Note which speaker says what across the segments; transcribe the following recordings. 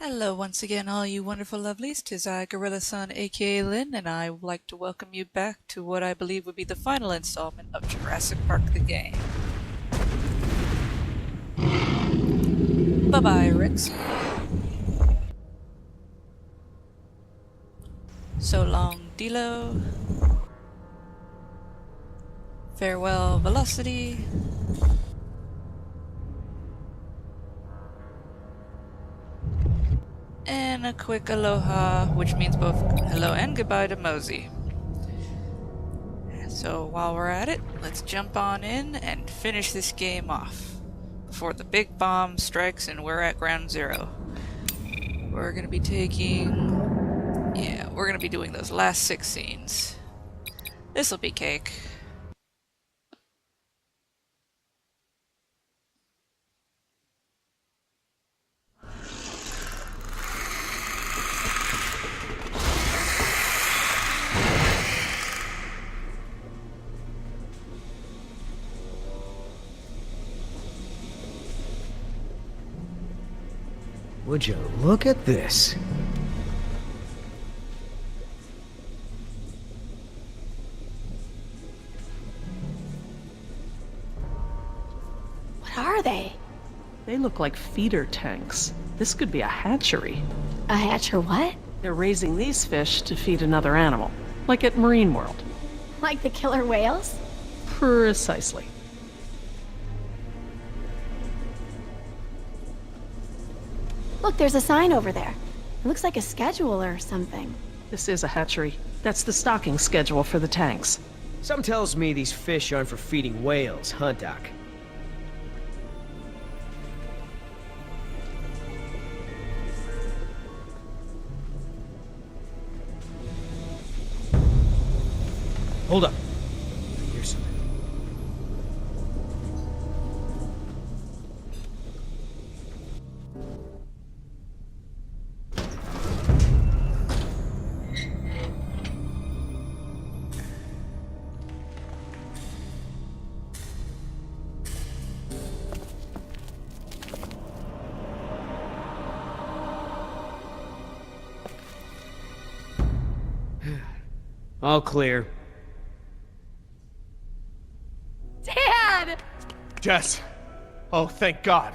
Speaker 1: Hello once again, all you wonderful lovelies. 'Tis I, Gorilla Son, aka Lynn, and I would like to welcome you back to what I believe would be the final installment of Jurassic Park the game. Bye-bye, Rex. So long, Dilo. Farewell, Velocity. And a quick aloha, which means both hello and goodbye to Mosey. So while we're at it, let's jump on in and finish this game off before the big bomb strikes and we're at ground zero. We're gonna be we're gonna be doing those last 6 scenes. This'll be cake.
Speaker 2: Would you look at this?
Speaker 3: What are they?
Speaker 4: They look like feeder tanks. This could be a hatchery.
Speaker 3: A hatch or what?
Speaker 4: They're raising these fish to feed another animal, like at Marine World.
Speaker 3: Like the killer whales?
Speaker 4: Precisely.
Speaker 3: Look, there's a sign over there. It looks like a schedule or something.
Speaker 4: This is a hatchery. That's the stocking schedule for the tanks.
Speaker 2: Some tells me these fish aren't for feeding whales, huh, Doc? Hold up. Here's something. All clear.
Speaker 3: Dad!
Speaker 5: Jess! Oh, thank God.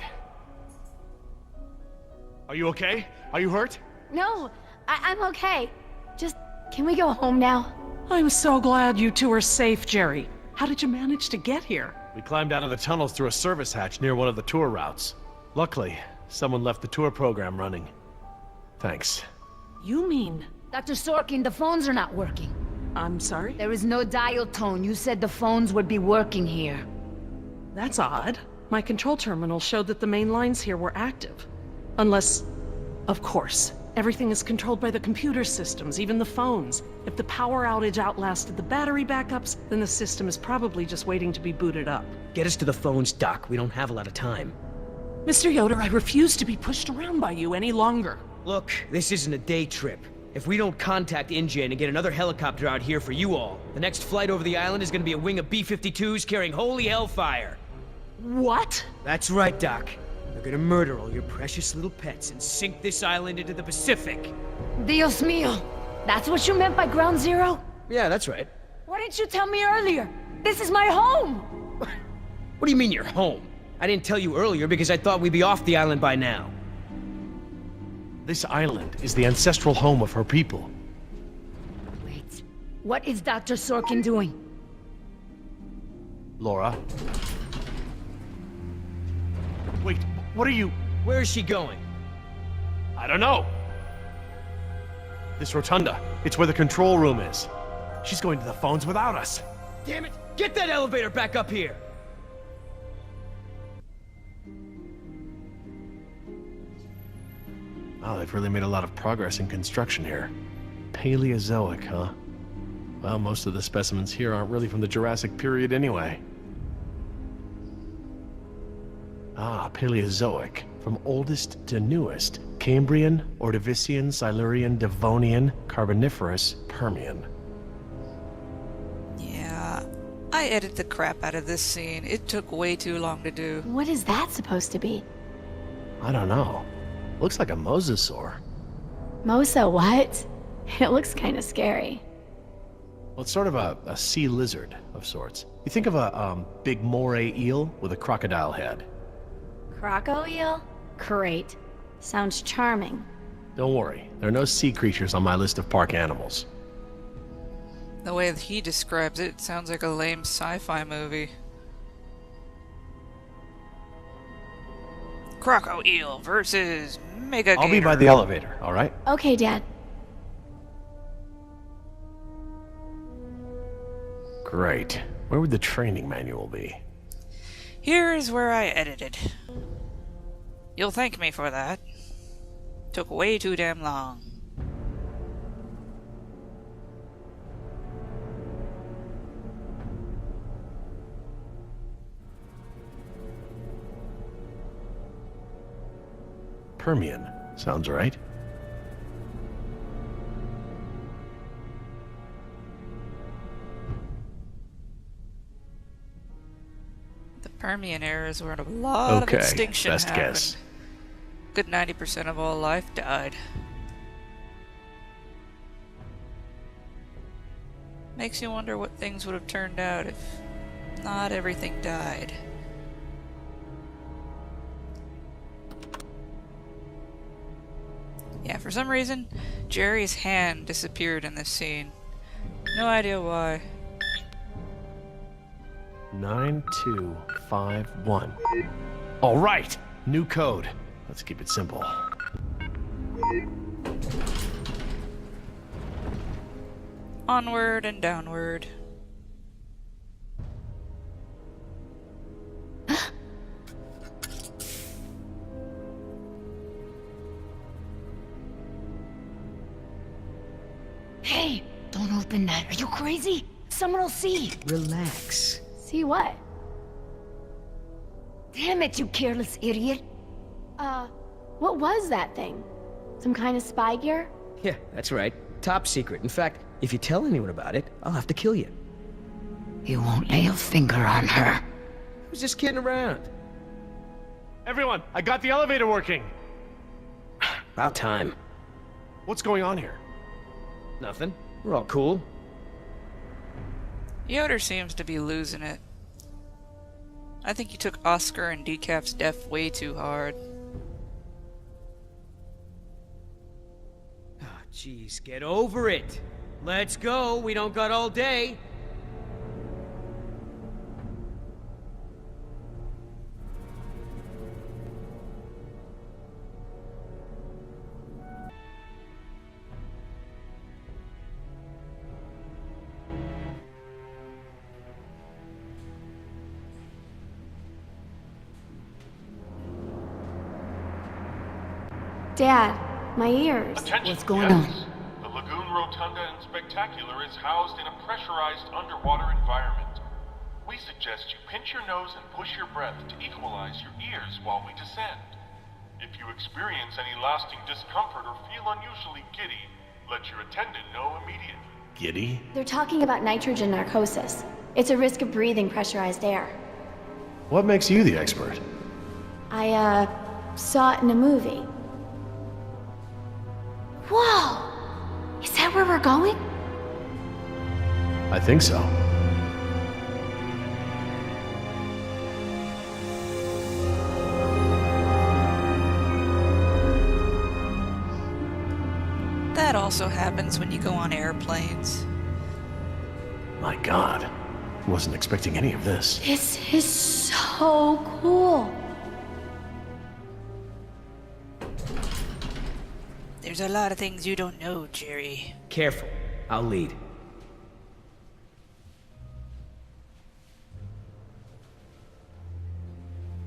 Speaker 5: Are you okay? Are you hurt?
Speaker 3: No, I'm okay. Just, can we go home now?
Speaker 4: I'm so glad you two are safe, Jerry. How did you manage to get here?
Speaker 5: We climbed out of the tunnels through a service hatch near one of the tour routes. Luckily, someone left the tour program running. Thanks.
Speaker 4: You mean...
Speaker 6: Dr. Sorkin, the phones are not working.
Speaker 4: I'm sorry?
Speaker 6: There is no dial tone. You said the phones would be working here.
Speaker 4: That's odd. My control terminal showed that the main lines here were active. Unless... Of course. Everything is controlled by the computer systems, even the phones. If the power outage outlasted the battery backups, then the system is probably just waiting to be booted up.
Speaker 2: Get us to the phones, Doc. We don't have a lot of time.
Speaker 4: Mr. Yoder, I refuse to be pushed around by you any longer.
Speaker 2: Look, this isn't a day trip. If we don't contact InGen and get another helicopter out here for you all, the next flight over the island is gonna be a wing of B-52s carrying holy hellfire.
Speaker 4: What?
Speaker 2: That's right, Doc. They're gonna murder all your precious little pets and sink this island into the Pacific.
Speaker 6: Dios mío! That's what you meant by ground zero?
Speaker 2: Yeah, that's right.
Speaker 6: Why didn't you tell me earlier? This is my home!
Speaker 2: What do you mean you're home? I didn't tell you earlier because I thought we'd be off the island by now.
Speaker 5: This island is the ancestral home of her people.
Speaker 6: Wait, what is Dr. Sorkin doing?
Speaker 5: Laura? Wait, what are you...
Speaker 2: Where is she going?
Speaker 5: I don't know. This rotunda. It's where the control room is. She's going to the phones without us.
Speaker 2: Damn it! Get that elevator back up here!
Speaker 5: Wow, they've really made a lot of progress in construction here. Paleozoic, huh? Well, most of the specimens here aren't really from the Jurassic period anyway. Ah, Paleozoic. From oldest to newest. Cambrian, Ordovician, Silurian, Devonian, Carboniferous, Permian.
Speaker 1: Yeah, I edited the crap out of this scene. It took way too long to do.
Speaker 3: What is that supposed to be?
Speaker 5: I don't know. Looks like a mosasaur.
Speaker 3: Mosa, what? It looks kind of scary.
Speaker 5: Well, it's sort of a sea lizard of sorts. You think of a big moray eel with a crocodile head.
Speaker 3: Croco eel? Great. Sounds charming.
Speaker 5: Don't worry, there are no sea creatures on my list of park animals.
Speaker 1: The way that he describes it, it sounds like a lame sci-fi movie. Croco eel versus Mega Gator.
Speaker 5: I'll be by the elevator, alright?
Speaker 3: Okay, Dad.
Speaker 5: Great. Where would the training manual be?
Speaker 1: Here is where I edited. You'll thank me for that. Took way too damn long.
Speaker 5: Permian. Sounds right.
Speaker 1: The Permian era is where a lot of extinction
Speaker 5: best
Speaker 1: happened.
Speaker 5: guess.
Speaker 1: Good 90% of all life died. Makes you wonder what things would have turned out if not everything died. Yeah, for some reason, Jerry's hand disappeared in this scene. No idea why.
Speaker 5: 9251. All right, new code. Let's keep it simple.
Speaker 1: Onward and downward.
Speaker 6: Hey, don't open that. Are you crazy? Someone will see.
Speaker 2: Relax.
Speaker 3: See what?
Speaker 6: Damn it, you careless idiot.
Speaker 3: What was that thing? Some kind of spy gear?
Speaker 2: Yeah, that's right. Top secret. In fact, if you tell anyone about it, I'll have to kill you.
Speaker 6: You won't lay a finger on her.
Speaker 2: I was just kidding around.
Speaker 5: Everyone, I got the elevator working.
Speaker 2: About time.
Speaker 5: What's going on here?
Speaker 2: Nothing. We're all cool.
Speaker 1: Yoder seems to be losing it. I think he took Oscar and Decap's death way too hard.
Speaker 2: Oh, jeez, get over it. Let's go. We don't got all day.
Speaker 3: Dad, my ears.
Speaker 7: Attention,
Speaker 6: What's going
Speaker 7: guests. The Lagoon Rotunda and Spectacular is housed in a pressurized underwater environment. We suggest you pinch your nose and push your breath to equalize your ears while we descend. If you experience any lasting discomfort or feel unusually giddy, let your attendant know immediately.
Speaker 5: Giddy?
Speaker 3: They're talking about nitrogen narcosis. It's a risk of breathing pressurized air.
Speaker 5: What makes you the expert?
Speaker 3: I, saw it in a movie. Whoa! Is that where we're going?
Speaker 5: I think so.
Speaker 1: That also happens when you go on airplanes.
Speaker 5: My God. Wasn't expecting any of this.
Speaker 3: This is so cool.
Speaker 1: There's a lot of things you don't know, Jerry.
Speaker 2: Careful. I'll lead.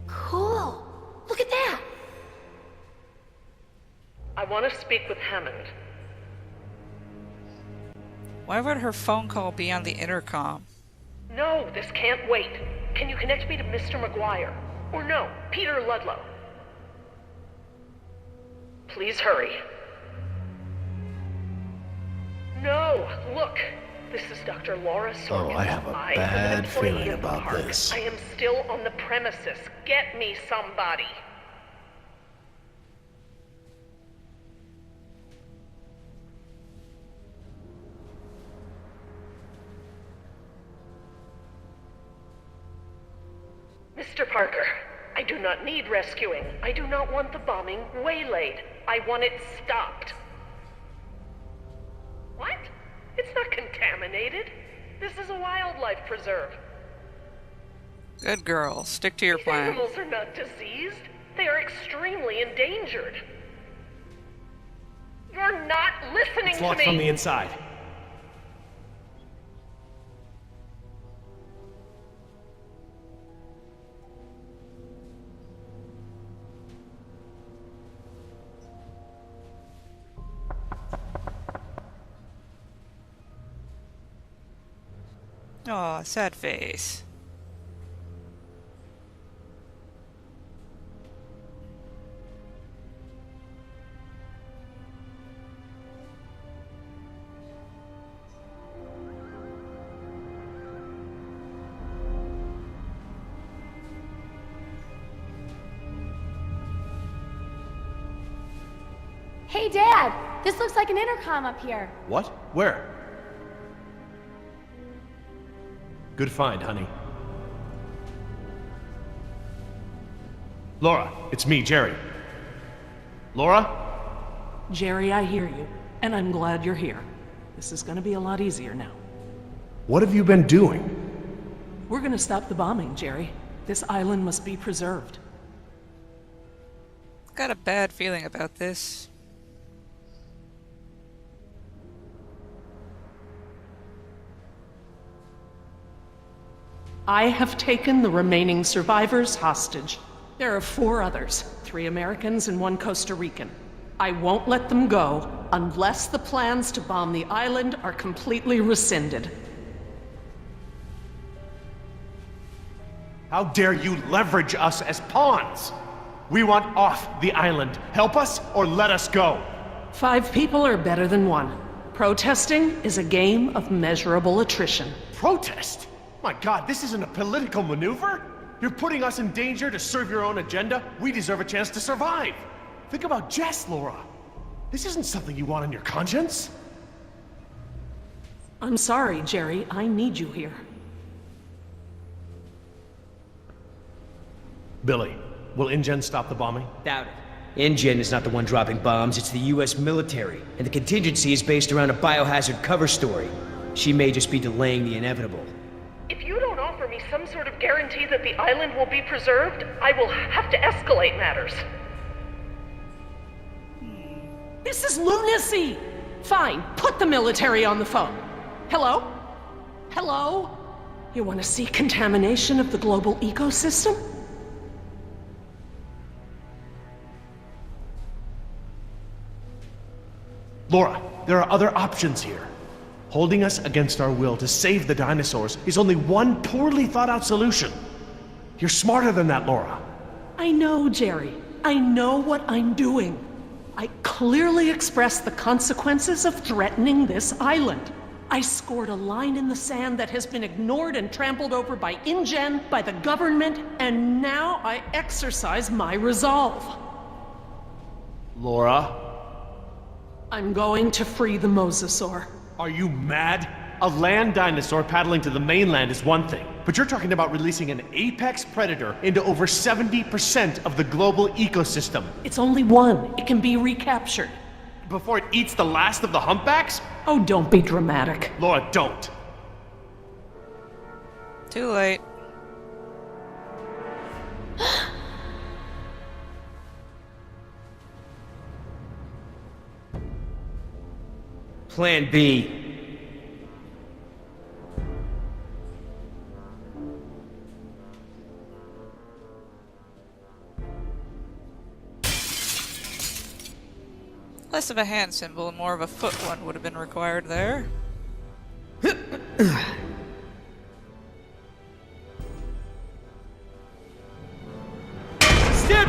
Speaker 3: Cool. Look at that.
Speaker 4: I want to speak with Hammond.
Speaker 1: Why would her phone call be on the intercom?
Speaker 4: No, this can't wait. Can you connect me to Mr. McGuire? Or no, Peter Ludlow? Please hurry. No, look. This is Dr. Laura Sorkin.
Speaker 5: Oh, I have a
Speaker 4: I am
Speaker 5: bad
Speaker 4: an employee
Speaker 5: feeling
Speaker 4: of the
Speaker 5: about
Speaker 4: park.
Speaker 5: this.
Speaker 4: I am still on the premises. Get me somebody. Mr. Parker, I do not need rescuing. I do not want the bombing waylaid. I want it stopped. What? It's not contaminated. This is a wildlife preserve.
Speaker 1: Good girl. Stick to your
Speaker 4: These
Speaker 1: plan.
Speaker 4: animals are not diseased. They are extremely endangered. You're not listening
Speaker 2: It's
Speaker 4: to
Speaker 2: locked
Speaker 4: me.
Speaker 2: from the inside.
Speaker 1: Aw, sad face.
Speaker 3: Hey, Dad! This looks like an intercom up here.
Speaker 5: What? Where? Good find, honey. Laura, it's me, Jerry. Laura?
Speaker 4: Jerry, I hear you, and I'm glad you're here. This is gonna be a lot easier now.
Speaker 5: What have you been doing?
Speaker 4: We're gonna stop the bombing, Jerry. This island must be preserved.
Speaker 1: Got a bad feeling about this.
Speaker 4: I have taken the remaining survivors hostage. There are 4 others, 3 Americans and 1 Costa Rican. I won't let them go unless the plans to bomb the island are completely rescinded.
Speaker 5: How dare you leverage us as pawns? We want off the island. Help us or let us go.
Speaker 4: 5 people are better than 1. Protesting is a game of measurable attrition.
Speaker 5: Protest? My God, this isn't a political maneuver. You're putting us in danger to serve your own agenda. We deserve a chance to survive. Think about Jess, Laura. This isn't something you want on your conscience.
Speaker 4: I'm sorry, Jerry. I need you here.
Speaker 5: Billy, will InGen stop the bombing?
Speaker 2: Doubt it. InGen is not the one dropping bombs, it's the US military. And the contingency is based around a biohazard cover story. She may just be delaying the inevitable.
Speaker 4: If you don't offer me some sort of guarantee that the island will be preserved, I will have to escalate matters. This is lunacy! Fine, put the military on the phone. Hello? Hello? You want to see contamination of the global ecosystem?
Speaker 5: Laura, there are other options here. Holding us against our will to save the dinosaurs is only one poorly thought out solution. You're smarter than that, Laura.
Speaker 4: I know, Jerry. I know what I'm doing. I clearly expressed the consequences of threatening this island. I scored a line in the sand that has been ignored and trampled over by InGen, by the government, and now I exercise my resolve.
Speaker 5: Laura?
Speaker 4: I'm going to free the mosasaur.
Speaker 5: Are you mad? A land dinosaur paddling to the mainland is one thing, but you're talking about releasing an apex predator into over 70% of the global ecosystem.
Speaker 4: It's only one. It can be recaptured.
Speaker 5: Before it eats the last of the humpbacks?
Speaker 4: Oh, don't be dramatic.
Speaker 5: Laura, don't.
Speaker 1: Too late.
Speaker 2: Plan B.
Speaker 1: Less of a hand symbol and more of a foot one would have been required there.
Speaker 2: Stand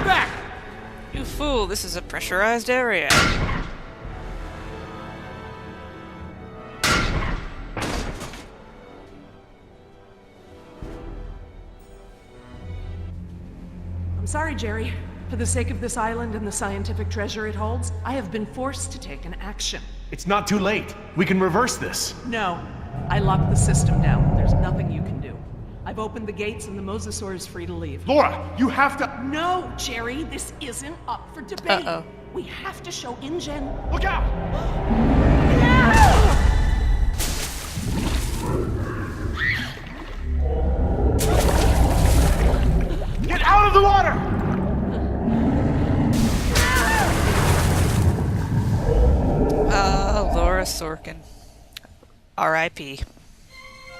Speaker 2: back!
Speaker 1: You fool, this is a pressurized area.
Speaker 4: I'm sorry, Jerry. For the sake of this island and the scientific treasure it holds, I have been forced to take an action.
Speaker 5: It's not too late. We can reverse this.
Speaker 4: No. I locked the system down. There's nothing you can do. I've opened the gates and the mosasaur is free to leave.
Speaker 5: Laura, you have to...
Speaker 4: No, Jerry, this isn't up for debate.
Speaker 1: Uh-oh.
Speaker 4: We have to show InGen.
Speaker 5: Look out! Get out of the water!
Speaker 1: Laura Sorkin. R.I.P.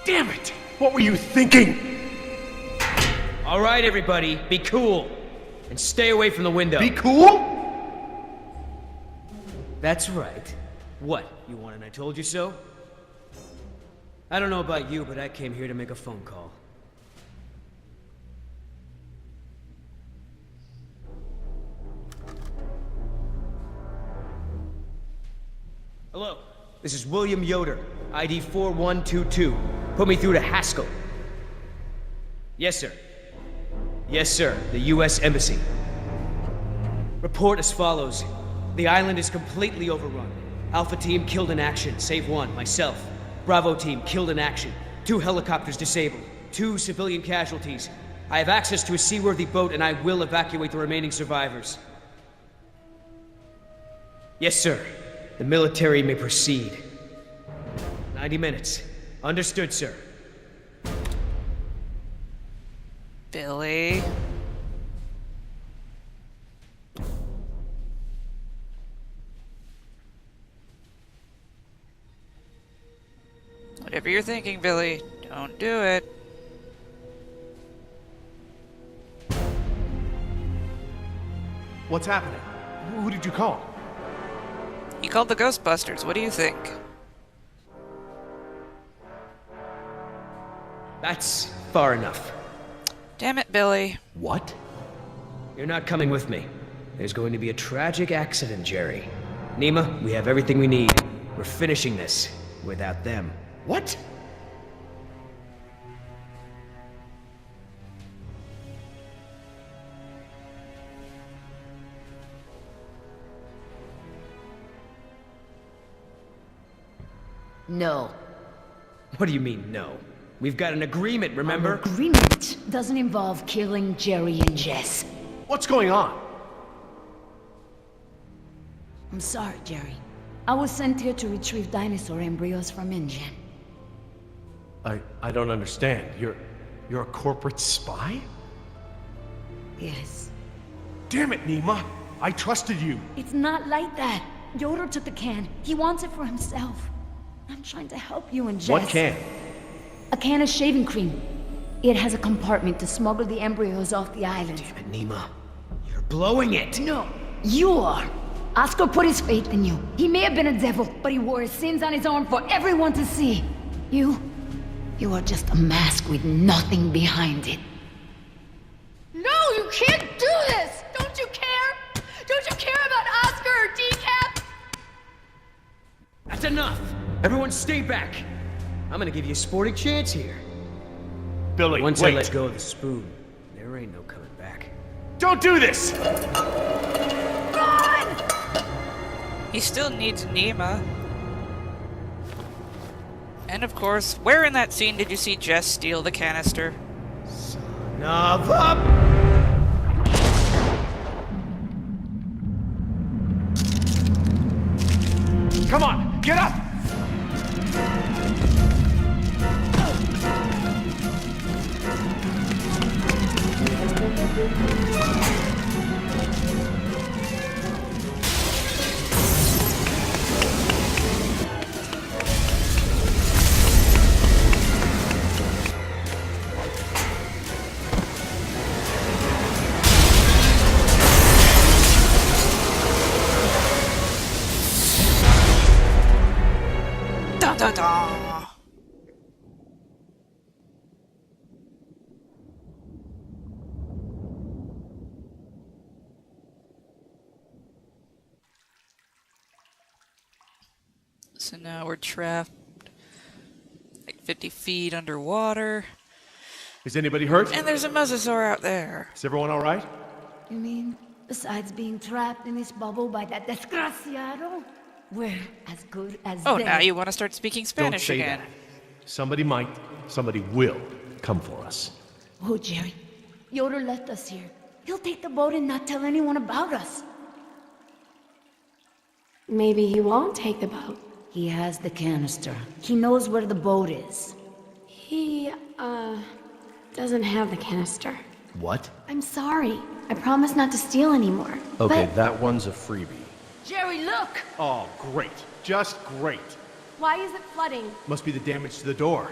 Speaker 5: Damn it! What were you thinking?
Speaker 2: All right, everybody, be cool. And stay away from the window.
Speaker 5: Be cool?
Speaker 2: That's right. What, you want an I told you so? I don't know about you, but I came here to make a phone call. Hello, this is William Yoder, ID 4122. Put me through to Haskell. Yes, sir. Yes, sir, the U.S. Embassy. Report as follows. The island is completely overrun. Alpha team killed in action, save one, myself. Bravo team killed in action. 2 helicopters disabled. 2 civilian casualties. I have access to a seaworthy boat and I will evacuate the remaining survivors. Yes, sir. The military may proceed. 90 minutes. Understood, sir.
Speaker 1: Billy. Whatever you're thinking, Billy, don't do it.
Speaker 5: What's happening? Who did you call?
Speaker 1: You called the Ghostbusters. What do you think?
Speaker 2: That's far enough.
Speaker 1: Damn it, Billy.
Speaker 5: What?
Speaker 2: You're not coming with me. There's going to be a tragic accident, Jerry. Nima, we have everything we need. We're finishing this without them.
Speaker 5: What?
Speaker 6: No.
Speaker 2: What do you mean, no? We've got an agreement, remember?
Speaker 6: An agreement doesn't involve killing Jerry and Jess.
Speaker 5: What's going on?
Speaker 6: I'm sorry, Jerry. I was sent here to retrieve dinosaur embryos from InGen.
Speaker 5: I don't understand. You're a corporate spy?
Speaker 6: Yes.
Speaker 5: Damn it, Nima. I trusted you.
Speaker 6: It's not like that. Yoder took the can. He wants it for himself. I'm trying to help you and Jess.
Speaker 5: What can?
Speaker 6: A can of shaving cream. It has a compartment to smuggle the embryos off the island.
Speaker 2: Damn it, Nima. You're blowing it!
Speaker 6: No, you are. Oscar put his faith in you. He may have been a devil, but he wore his sins on his arm for everyone to see. You are just a mask with nothing behind it.
Speaker 3: No, you can't do this! Don't you care? Don't you care about Oscar or Decap?
Speaker 2: That's enough! Everyone stay back! I'm gonna give you a sporting chance here.
Speaker 5: Billy,
Speaker 2: Once
Speaker 5: wait.
Speaker 2: I let go of the spoon, there ain't no coming back.
Speaker 5: Don't do this!
Speaker 1: He still needs Nima. And of course, where in that scene did you see Jess steal the canister?
Speaker 2: Son of a...
Speaker 5: Come on, get up!
Speaker 1: Dun dun dun! So now we're trapped like 50 feet underwater.
Speaker 5: Is anybody hurt?
Speaker 1: And there's a mosasaur out there.
Speaker 5: Is everyone all right?
Speaker 6: You mean, besides being trapped in this bubble by that desgraciado, we're as good as
Speaker 1: Oh,
Speaker 6: dead.
Speaker 1: now you want to start speaking Spanish
Speaker 5: Don't say
Speaker 1: again.
Speaker 5: that. Somebody might, somebody will. come for us.
Speaker 6: Oh, Jerry. Yoder left us here. He'll take the boat and not tell anyone about us.
Speaker 3: Maybe he won't take the boat.
Speaker 6: He has the canister. He knows where the boat is.
Speaker 3: He, doesn't have the canister.
Speaker 5: What?
Speaker 3: I'm sorry. I promise not to steal anymore.
Speaker 5: Okay,
Speaker 3: But
Speaker 5: that one's a freebie.
Speaker 6: Jerry, look!
Speaker 5: Oh, great. Just great.
Speaker 3: why is it flooding?
Speaker 5: Must be the damage to the door.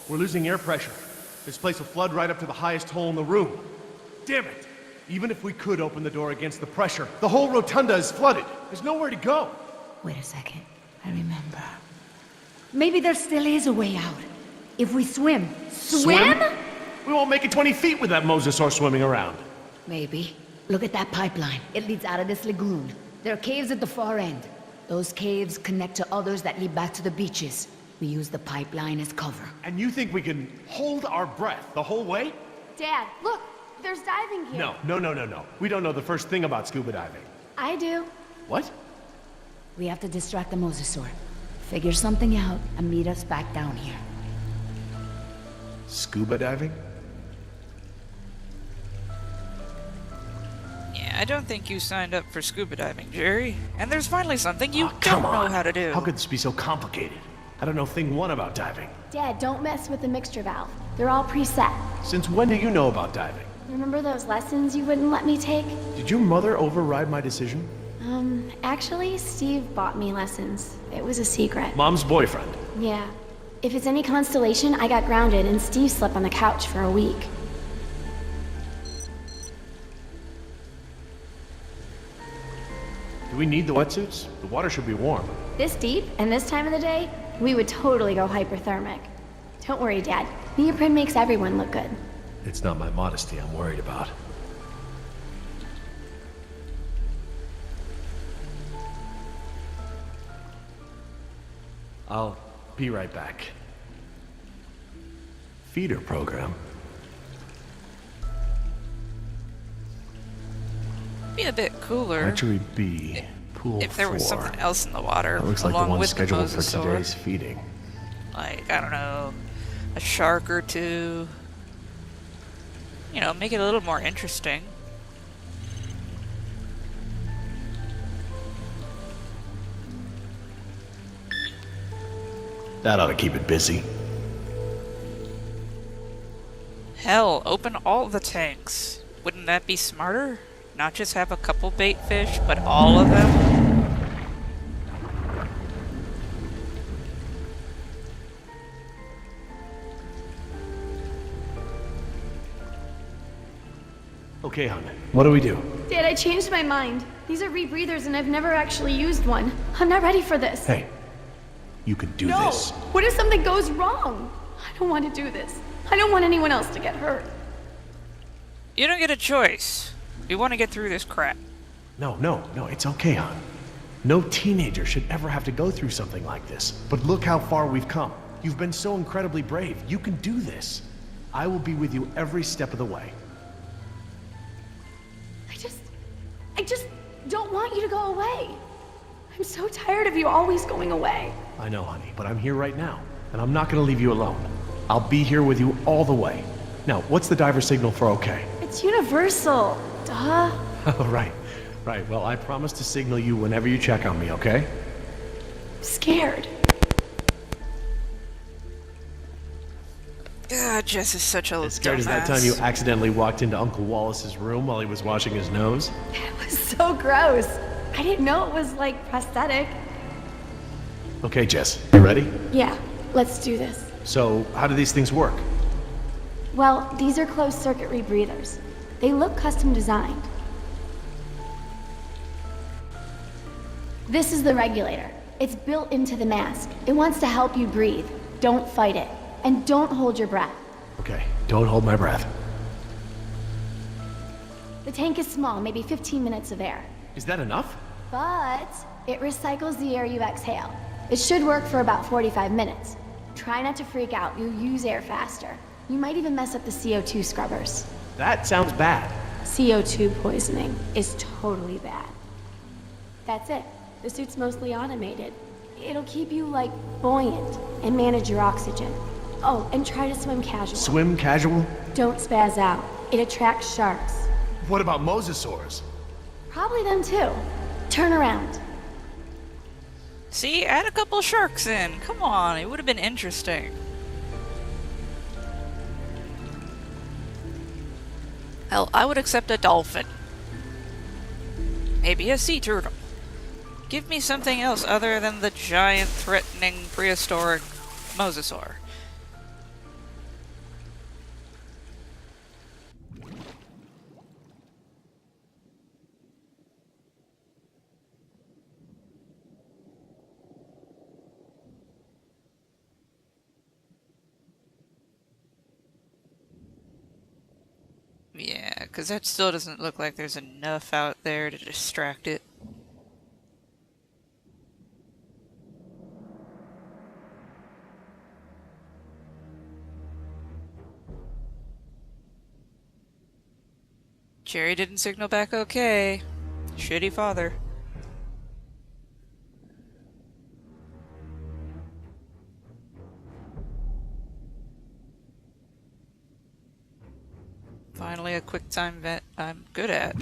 Speaker 5: We're losing air pressure. This place will flood right up to the highest hole in the room. Damn it! Even if we could open the door against the pressure, the whole rotunda is flooded. There's nowhere to go.
Speaker 6: Wait a second. I remember. Maybe there still is a way out. If we swim.
Speaker 3: Swim?
Speaker 5: We won't make it 20 feet with that mosasaur swimming around.
Speaker 6: Maybe. Look at that pipeline. It leads out of this lagoon. There are caves at the far end. Those caves connect to others that lead back to the beaches. We use the pipeline as cover.
Speaker 5: And you think we can hold our breath the whole way?
Speaker 3: Dad, look! There's diving here.
Speaker 5: No. We don't know the first thing about scuba diving.
Speaker 3: I do.
Speaker 5: What?
Speaker 6: We have to distract the mosasaur. Figure something out and meet us back down here.
Speaker 5: Scuba diving?
Speaker 1: Yeah, I don't think you signed up for scuba diving, Jerry. And there's finally something you don't
Speaker 5: Come
Speaker 1: know
Speaker 5: on.
Speaker 1: how to do.
Speaker 5: How could this be so complicated? I don't know thing one about diving.
Speaker 3: Dad, don't mess with the mixture valve. They're all preset.
Speaker 5: Since when do you know about diving?
Speaker 3: Remember those lessons you wouldn't let me take?
Speaker 5: Did your mother override my decision?
Speaker 3: Actually, Steve bought me lessons. It was a secret.
Speaker 5: Mom's boyfriend.
Speaker 3: Yeah. If it's any constellation, I got grounded and Steve slept on the couch for a week.
Speaker 5: Do we need the wetsuits? The water should be warm.
Speaker 3: This deep and this time of the day, we would totally go hyperthermic. Don't worry, Dad. Neoprene makes everyone look good.
Speaker 5: It's not my modesty I'm worried about. I'll be right back. Feeder program.
Speaker 1: Be a bit cooler
Speaker 5: Hatchery B, pool
Speaker 1: if there was
Speaker 5: 4.
Speaker 1: something else in the water
Speaker 5: That looks like the
Speaker 1: along
Speaker 5: one
Speaker 1: with
Speaker 5: scheduled
Speaker 1: the
Speaker 5: for
Speaker 1: mosasaur.
Speaker 5: today's feeding.
Speaker 1: Like, I don't know, a shark or two. You know, make it a little more interesting.
Speaker 5: That ought to keep it busy.
Speaker 1: Hell, open all the tanks. Wouldn't that be smarter? Not just have a couple bait fish, but all of them?
Speaker 5: Okay, hon. What do we do?
Speaker 3: Dad, I changed my mind. These are rebreathers and I've never actually used one. I'm not ready for this.
Speaker 5: Hey, you can do
Speaker 3: No!
Speaker 5: this.
Speaker 3: What if something goes wrong? I don't want to do this. I don't want anyone else to get hurt.
Speaker 1: You don't get a choice. We want to get through this crap.
Speaker 5: No, it's okay, hon. No teenager should ever have to go through something like this. But look how far we've come. You've been so incredibly brave. You can do this. I will be with you every step of the way.
Speaker 3: I just don't want you to go away. I'm so tired of you always going away.
Speaker 5: I know, honey, but I'm here right now, and I'm not gonna leave you alone. I'll be here with you all the way. Now, what's the diver signal for okay?
Speaker 3: It's universal. Duh.
Speaker 5: Oh, right. Well, I promise to signal you whenever you check on me, okay?
Speaker 3: I'm scared.
Speaker 1: God, Jess is such a
Speaker 5: As scared as
Speaker 1: dumbass.
Speaker 5: that time you accidentally walked into Uncle Wallace's room while he was washing his nose?
Speaker 3: It was so gross. I didn't know it was like prosthetic.
Speaker 5: Okay, Jess, you ready?
Speaker 3: Yeah, let's do this.
Speaker 5: So, how do these things work?
Speaker 3: Well, these are closed circuit rebreathers. They look custom designed. This is the regulator. It's built into the mask. It wants to help you breathe. Don't fight it. And don't hold your breath.
Speaker 5: Okay, don't hold my breath.
Speaker 3: The tank is small, maybe 15 minutes of air.
Speaker 5: Is that enough?
Speaker 3: But it recycles the air you exhale. It should work for about 45 minutes. Try not to freak out. You'll use air faster. You might even mess up the CO2 scrubbers.
Speaker 5: That sounds bad.
Speaker 3: CO2 poisoning is totally bad. That's it. The suit's mostly automated. It'll keep you, like, buoyant and manage your oxygen. Oh, and try to swim casual.
Speaker 5: Swim casual?
Speaker 3: Don't spaz out. It attracts sharks.
Speaker 5: What about mosasaurs?
Speaker 3: Probably them too. Turn around.
Speaker 1: See, add a couple sharks in. Come on, it would have been interesting. Hell, I would accept a dolphin. Maybe a sea turtle. Give me something else other than the giant, threatening, prehistoric mosasaur. Yeah, because that still doesn't look like there's enough out there to distract it. Jerry didn't signal back okay. Shitty father. Finally a quick time vent I'm good at.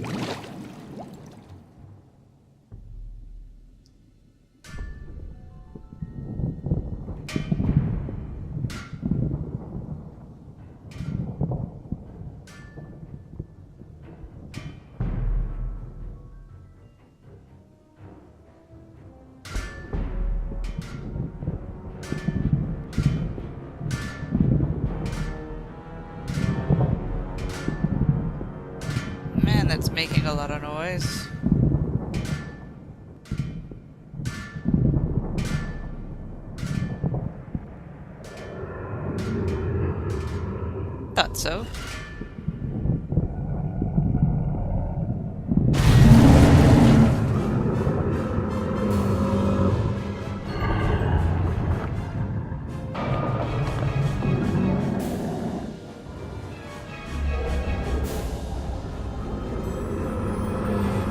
Speaker 1: Man, that's making a lot of noise. Thought so.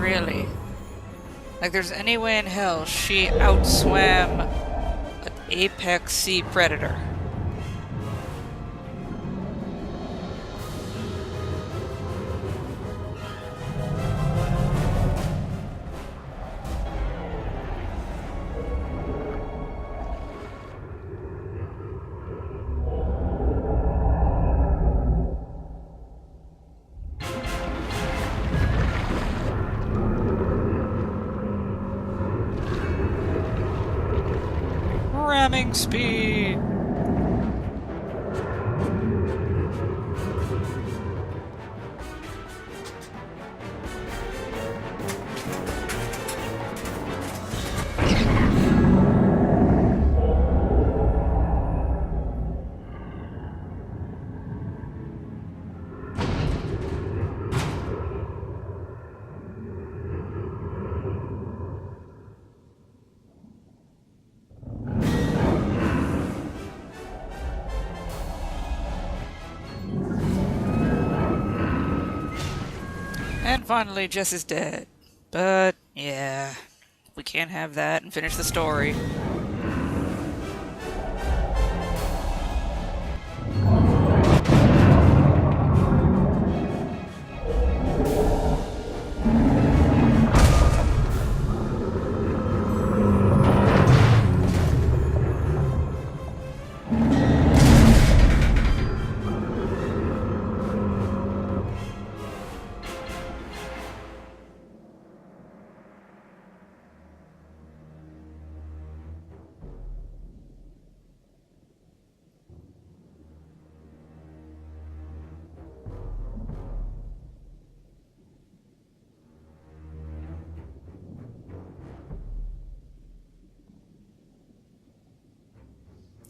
Speaker 1: Really? Like there's any way in hell she outswam an apex sea predator. Ramming speed! And finally, Jess is dead. But, yeah, we can't have that and finish the story.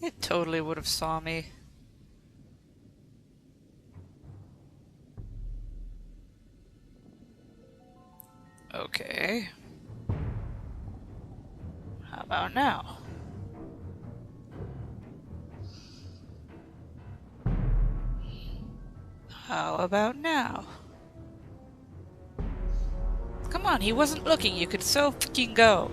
Speaker 1: It totally would have saw me. Okay. How about now? How about now? Come on, he wasn't looking. You could so fucking go.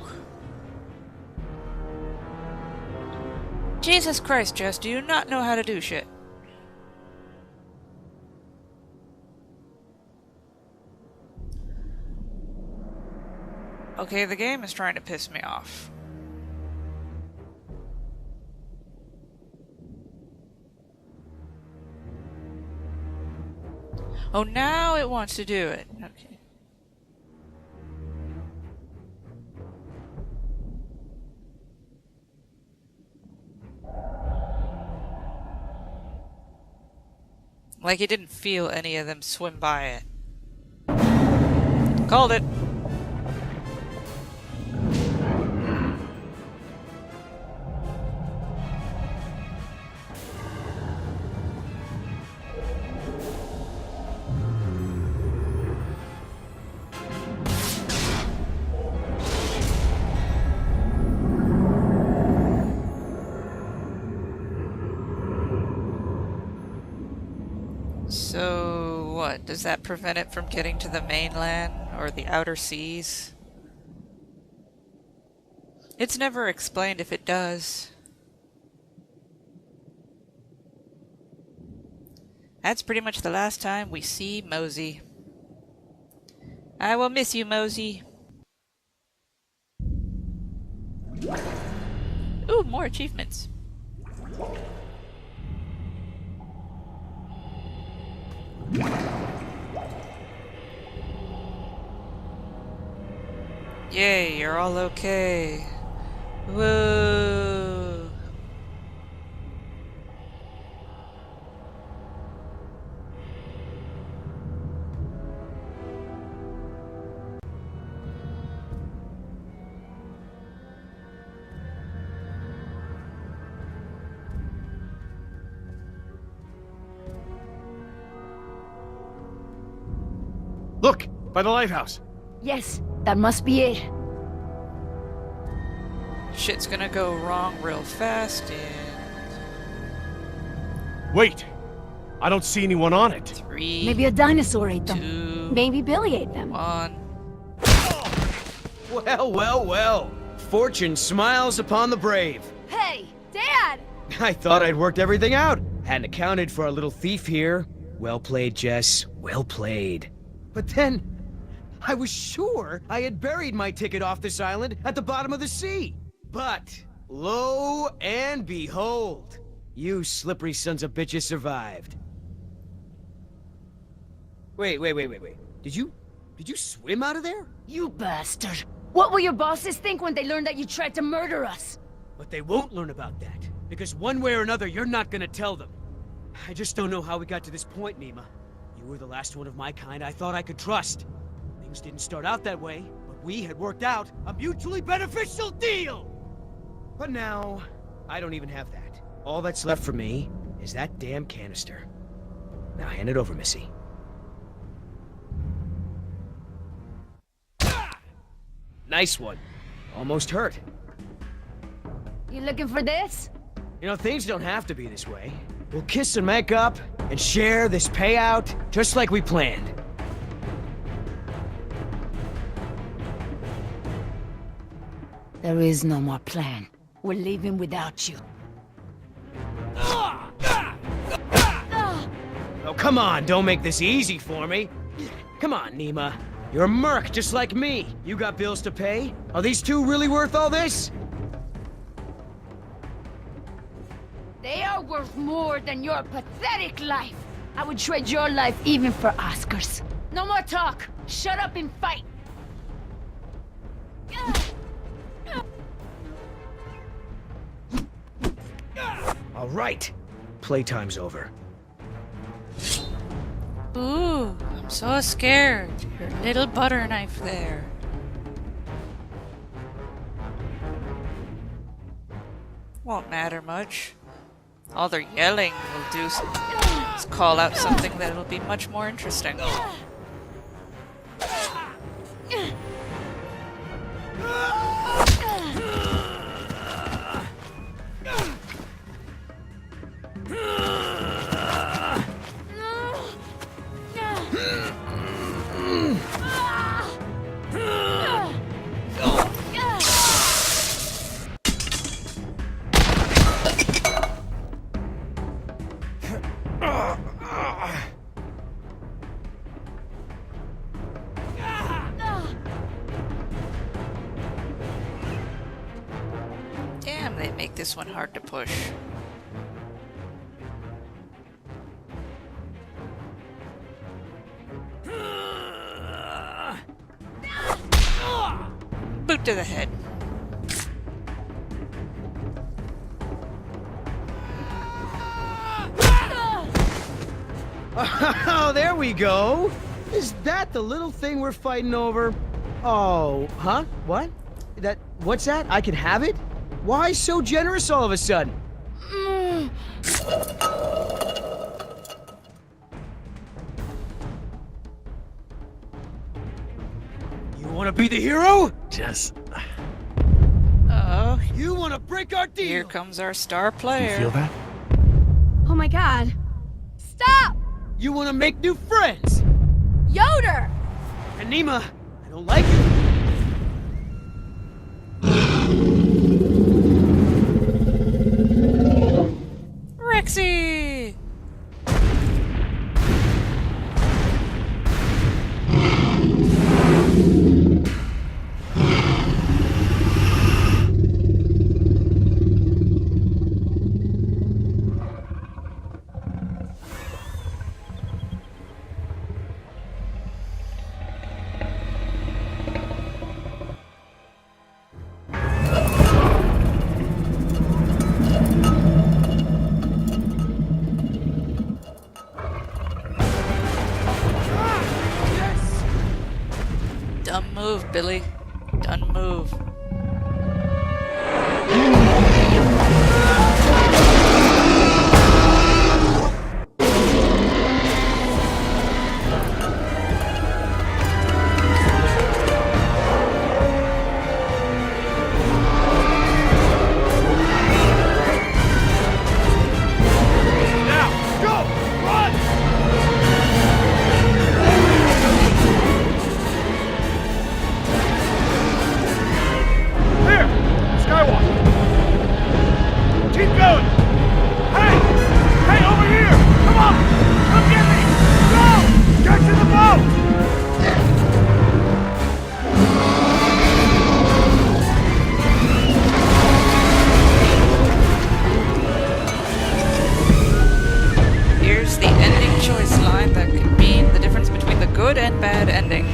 Speaker 1: Jesus Christ, Jess, do you not know how to do shit? Okay, the game is trying to piss me off. Oh, now it wants to do it. Okay. Like it didn't feel any of them swim by it. Called it. So, what? Does that prevent it from getting to the mainland or the outer seas? It's never explained if it does. That's pretty much the last time we see Mosey. I will miss you, Mosey. Ooh, more achievements. Yay, you're all okay. Whoa.
Speaker 5: Look, by the lighthouse.
Speaker 6: Yes, that must be it.
Speaker 1: Shit's gonna go wrong real fast and...
Speaker 5: Wait, I don't see anyone on it.
Speaker 1: 3,
Speaker 6: Maybe a dinosaur ate them.
Speaker 1: 2,
Speaker 3: Maybe Billy ate them.
Speaker 1: 1.
Speaker 2: Well, well, well. Fortune smiles upon the brave.
Speaker 3: Hey, Dad!
Speaker 2: I thought I'd worked everything out. Hadn't accounted for a little thief here. Well played, Jess. Well played. But then, I was sure I had buried my ticket off this island at the bottom of the sea. But, lo and behold, you slippery sons of bitches survived. Wait. Did you swim out of there?
Speaker 6: You bastard. What will your bosses think when they learn that you tried to murder us?
Speaker 2: But they won't learn about that, because one way or another, you're not gonna tell them. I just don't know how we got to this point, Nima. You were the last one of my kind I thought I could trust. Things didn't start out that way, but we had worked out a mutually beneficial deal! But now, I don't even have that. All that's left for me is that damn canister. Now hand it over, Missy. Nice one. Almost hurt.
Speaker 6: You looking for this?
Speaker 2: You know, things don't have to be this way. We'll kiss and make up, and share this payout, just like we planned.
Speaker 6: There is no more plan. We're leaving without you.
Speaker 2: Oh, come on, don't make this easy for me. Come on, Nima. You're a merc just like me. You got bills to pay? Are these two really worth all this?
Speaker 6: They are worth more than your pathetic life. I would trade your life even for Oscar's. No more talk. Shut up and fight.
Speaker 2: All right. Playtime's over.
Speaker 1: Ooh, I'm so scared. Your little butter knife there. Won't matter much. All their yelling will do is call out something that'll be much more interesting. They make this one hard to push. Boot to the head.
Speaker 2: Oh, there we go! Is that the little thing we're fighting over? Oh, huh? What? What's that? I can have it? Why so generous all of a sudden? You wanna be the hero?
Speaker 5: Jess,
Speaker 1: Oh,
Speaker 2: You wanna break our deal?
Speaker 1: here comes our star
Speaker 5: you
Speaker 1: player.
Speaker 5: feel that?
Speaker 3: Oh my god. Stop!
Speaker 2: You wanna make new friends?
Speaker 3: Yoder!
Speaker 2: Anima, I don't like it.
Speaker 1: Rexy! Dumb move, Billy. Dumb move.
Speaker 5: Now, go! Run! Here! Skywalk! Keep going! Hey! Hey, over here! Come on! Come get me! Go! Get to the boat!
Speaker 1: Here's the ending choice line that can mean the difference between the good and bad ending.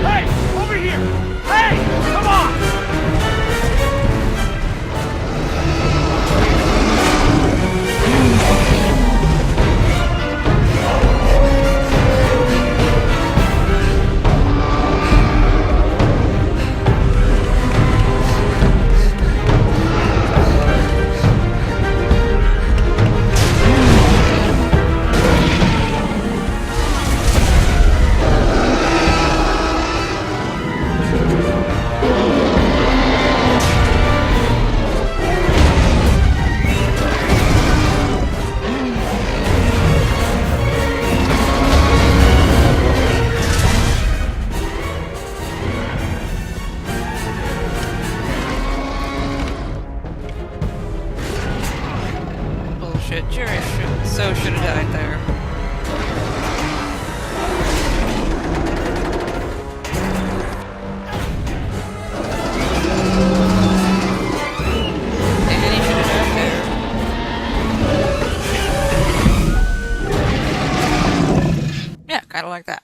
Speaker 5: Hey! Over here! Hey! Come on!
Speaker 1: Bullshit. Jerry should have died there. And he should have died there. Yeah, kind of like that.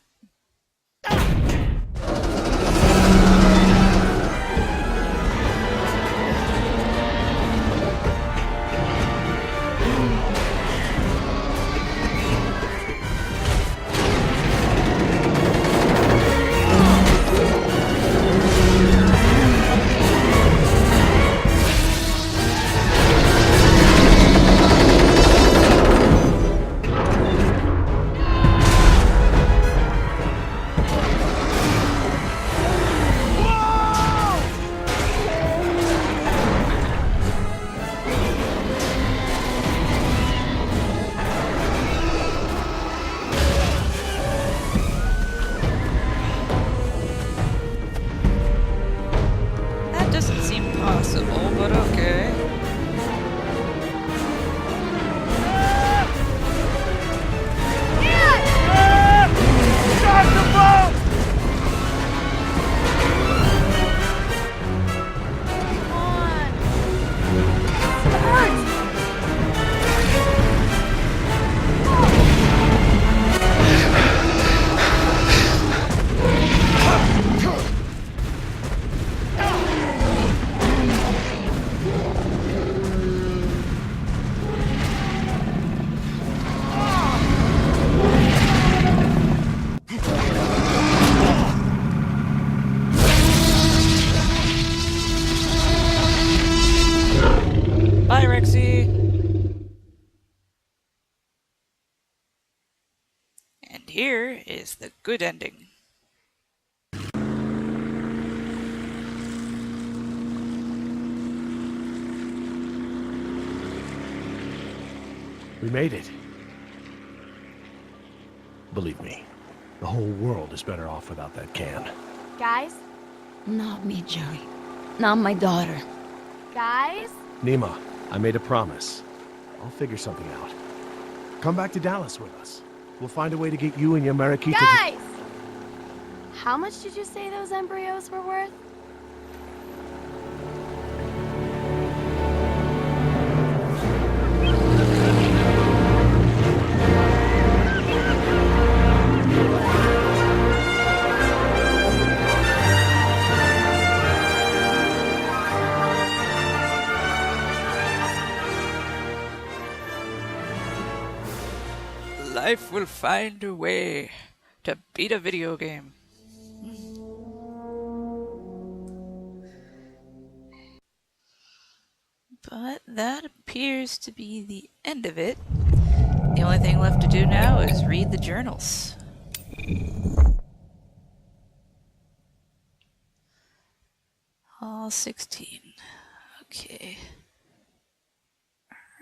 Speaker 1: Bye, Rexy! And here is the good ending.
Speaker 5: We made it. Believe me, the whole world is better off without that can.
Speaker 3: Guys?
Speaker 6: Not me, Jerry. Not my daughter.
Speaker 3: Guys?
Speaker 5: Nima, I made a promise. I'll figure something out. Come back to Dallas with us. We'll find a way to get you and your Mariquita
Speaker 3: Guys! How much did you say those embryos were worth?
Speaker 1: Life will find a way to beat a video game. But that appears to be the end of it. The only thing left to do now is read the journals. All 16. Okay.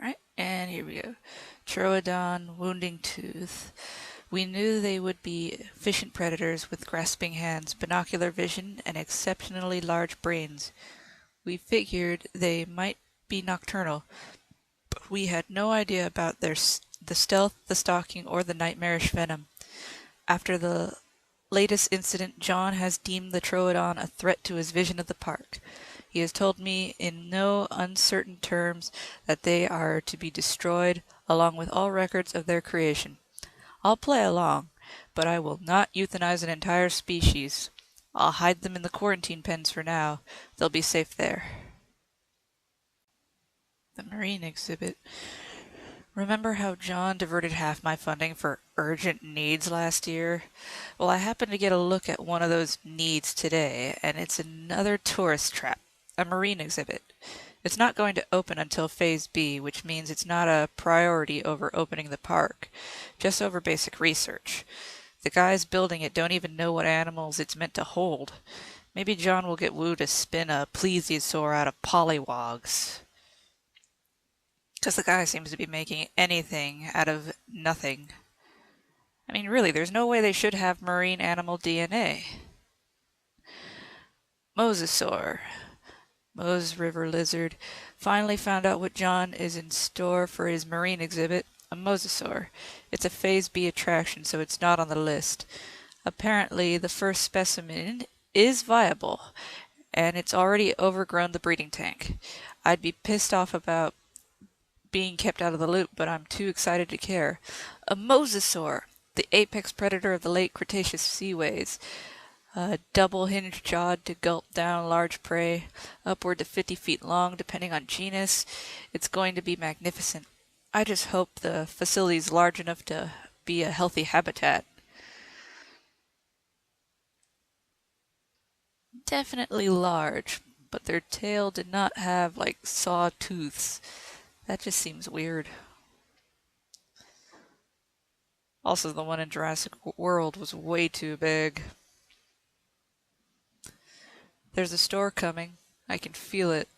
Speaker 1: Alright, and here we go. Troodon, Wounding Tooth. We knew they would be efficient predators with grasping hands, binocular vision, and exceptionally large brains. We figured they might be nocturnal, but we had no idea about the stealth, the stalking, or the nightmarish venom. After the latest incident, John has deemed the Troodon a threat to his vision of the park. He has told me in no uncertain terms that they are to be destroyed, along with all records of their creation. I'll play along, but I will not euthanize an entire species. I'll hide them in the quarantine pens for now. They'll be safe there. The Marine Exhibit. Remember how John diverted half my funding for urgent needs last year? Well, I happened to get a look at one of those needs today, and it's another tourist trap. A marine exhibit. It's not going to open until Phase B, which means it's not a priority over opening the park, just over basic research. The guys building it don't even know what animals it's meant to hold. Maybe John will get Wu to spin a plesiosaur out of pollywogs. Because the guy seems to be making anything out of nothing. I mean, really, there's no way they should have marine animal DNA. Mosasaur. Mose River Lizard. Finally found out what John is in store for his marine exhibit, a mosasaur. It's a Phase B attraction, so it's not on the list. Apparently, the first specimen is viable, and it's already overgrown the breeding tank. I'd be pissed off about being kept out of the loop, but I'm too excited to care. A mosasaur, the apex predator of the late Cretaceous seaways. Double-hinged jawed to gulp down large prey, upward to 50 feet long, depending on genus. It's going to be magnificent. I just hope the facility's large enough to be a healthy habitat. Definitely large, but their tail did not have, like, saw tooths. That just seems weird. Also, the one in Jurassic World was way too big. There's a store coming. I can feel it.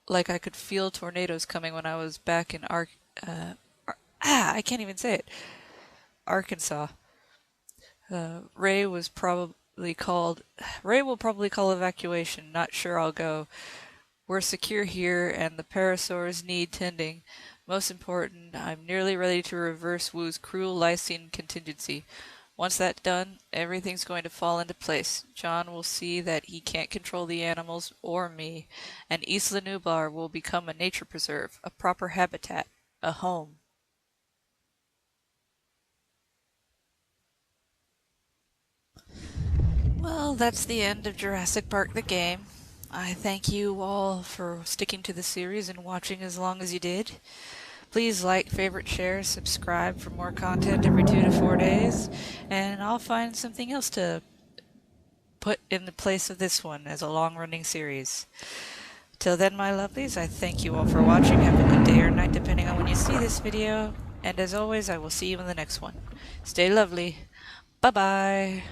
Speaker 1: Like I could feel tornadoes coming when I was back in I can't even say it. Arkansas. Ray will probably call evacuation. Not sure I'll go. We're secure here, and the parasaurs need tending. Most important, I'm nearly ready to reverse Wu's cruel lysine contingency. Once that's done, everything's going to fall into place. John will see that he can't control the animals or me, and Isla Nublar will become a nature preserve, a proper habitat, a home. Well, that's the end of Jurassic Park the game. I thank you all for sticking to the series and watching as long as you did. Please like, favorite, share, subscribe for more content every 2 to 4 days, and I'll find something else to put in the place of this one as a long-running series. Till then, my lovelies, I thank you all for watching. Have a good day or night, depending on when you see this video. And as always, I will see you in the next one. Stay lovely. Bye-bye.